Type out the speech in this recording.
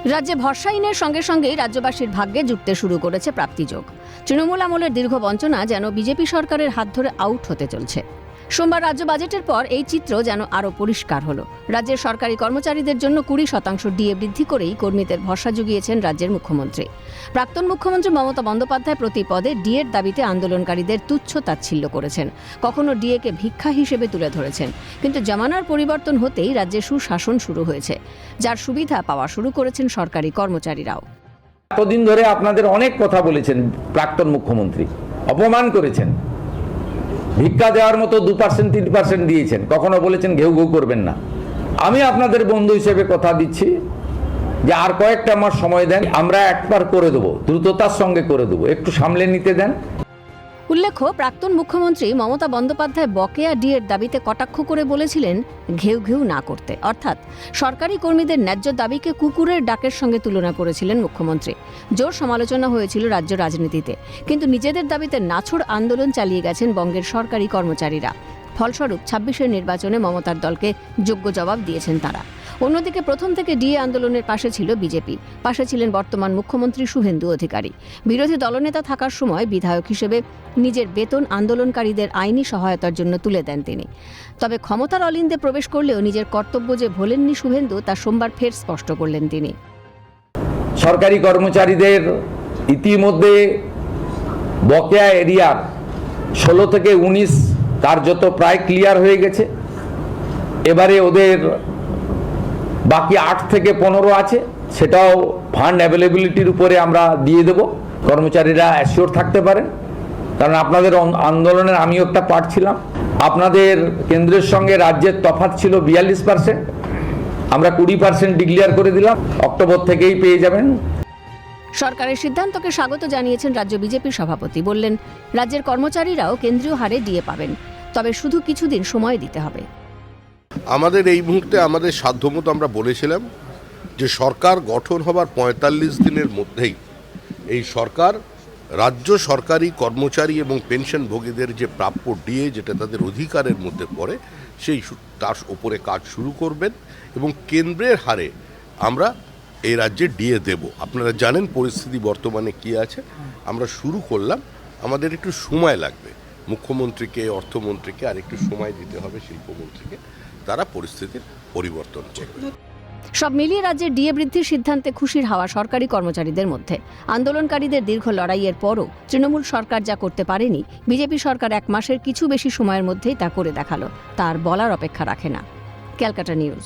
রাজ্যে ভরসাহীনের সঙ্গে সঙ্গেই রাজ্যবাসীর ভাগ্যে জুটতে শুরু করেছে প্রাপ্তিযোগ। তৃণমূল আমলের দীর্ঘ বঞ্চনা যেন বিজেপি সরকারের হাত ধরে আউট হতে চলছে। সোমবার রাজ্য বাজেটের পর এই চিত্র যেন আরও পরিষ্কার হলো। রাজ্যের সরকারি কর্মচারীদের জন্য 20% ডিএ বৃদ্ধি করেই কর্মীদের ভরসা জুগিয়েছেন রাজ্যের মুখ্যমন্ত্রী। প্রাক্তন মুখ্যমন্ত্রী মমতা বন্দ্যোপাধ্যায় প্রতি পদে ডিএর দাবিতে আন্দোলনকারীদের তুচ্ছ তাচ্ছিল্য করেছেন, কখনো ডিএকে ভিক্ষা হিসেবে তুলে ধরেছেন। কিন্তু জামানার পরিবর্তন হতেই রাজ্যে সুশাসন শুরু হয়েছে, যার সুবিধা পাওয়া শুরু করেছেন সরকারি কর্মচারীরাও। এতদিন ধরে আপনাদের অনেক কথা বলেছেন প্রাক্তন মুখ্যমন্ত্রী, অপমান করেছেন, ভিক্ষা দেওয়ার মতো 2% 3% দিয়েছেন, কখনো বলেছেন ঘেউ ঘেউ করবেন না। আমি আপনাদের বন্ধু হিসেবে কথা দিচ্ছি যে আর কয়েকটা মাস সময় দেন, আমরা একবার করে দেবো, দ্রুততার সঙ্গে করে দেবো, একটু সামলে নিতে দেন। উল্লেখ্য, প্রাক্তন মুখ্যমন্ত্রী মমতা বন্দ্যোপাধ্যায় বকেয়া ডিএর দাবিতে কটাক্ষ করে বলেছিলেন ঘেউ ঘেউ না করতে, অর্থাৎ সরকারি কর্মীদের ন্যায্য দাবিকে কুকুরের ডাকের সঙ্গে তুলনা করেছিলেন মুখ্যমন্ত্রী। জোর সমালোচনা হয়েছিল রাজ্য রাজনীতিতে, কিন্তু নিজেদের দাবিতে নাছোড় আন্দোলন চালিয়ে গেছেন বঙ্গের সরকারি কর্মচারীরা। ফলস্বরূপ 26-এর নির্বাচনে মমতার দলকে যোগ্য জবাব দিয়েছেন তারা। অন্যদিকে প্রথম থেকে ডিএ আন্দোলনের পাশে ছিল বিজেপি, পাশে ছিলেন বর্তমান মুখ্যমন্ত্রী শুভেন্দু অধিকারী। বিরোধী দলনেতা থাকার সময় বিধায়ক হিসেবে নিজের বেতন আন্দোলনকারীদের আইনি সহায়তার জন্য তুলে দেন তিনি। তবে ক্ষমতার অলিন্দে প্রবেশ করলেও নিজের কর্তব্য যে ভোলেননি শুভেন্দু, তা সোমবার ফের স্পষ্ট করলেন তিনি। সরকারি কর্মচারীদের ইতিমধ্যে বকেয়া এরিয়ার 16 থেকে 19 কার্যত প্রায় ক্লিয়ার হয়ে গেছে। এবারে ওদের বাকি 8 থেকে 15 আছে, সেটাও ফান্ড অ্যাভেলেবিলিটির উপরে আমরা দিয়ে দেব। কর্মচারীরা অ্যাসিওর থাকতে পারেন, কারণ আপনাদের আন্দোলনের আমিও একটা পার্ট ছিলাম। আপনাদের কেন্দ্রের সঙ্গে রাজ্যের তফাৎ ছিল 42%, আমরা 20% ডিক্লেয়ার করে দিলাম, অক্টোবর থেকেই পেয়ে যাবেন। সরকারের সিদ্ধান্তকে স্বাগত জানিয়েছেন রাজ্য বিজেপি সভাপতি। বললেন, রাজ্যের কর্মচারীরাও কেন্দ্রীয় হারে ডিএ পাবেন, তবে শুধু কিছুদিন সময় দিতে হবে। আমাদের এই মুহূর্তে আমাদের সাধ্যমতো আমরা বলেছিলাম যে সরকার গঠন হবার 45 দিনের মধ্যেই এই সরকার রাজ্য সরকারি কর্মচারী এবং পেনশনভোগীদের যে প্রাপ্য ডিএ, যেটা তাদের অধিকারের মধ্যে পড়ে, তার উপরে কাজ শুরু করবেন এবং কেন্দ্রের হারে আমরা এই রাজ্যে ডিএ দেব। আপনারা জানেন পরিস্থিতি বর্তমানে কি আছে। আমরা শুরু করলাম, আমাদের একটু সময় লাগবে, মুখ্যমন্ত্রীকে, অর্থমন্ত্রীকে আর একটু সময় দিতে হবে, শিল্পমন্ত্রীকে, তারা পরিস্থিতির পরিবর্তন করবে। সব মিলিয়ে রাজ্যের ডিএ বৃদ্ধির সিদ্ধান্তে খুশির হাওয়া সরকারি কর্মচারীদের মধ্যে। আন্দোলনকারীদের দীর্ঘ লড়াইয়ের পরও তৃণমূল সরকার যা করতে পারেনি, বিজেপি সরকার 1 মাসের কিছু বেশি সময়ের মধ্যেই তা করে দেখালো। তার বলার অপেক্ষা রাখে না। ক্যালকাটা নিউজ।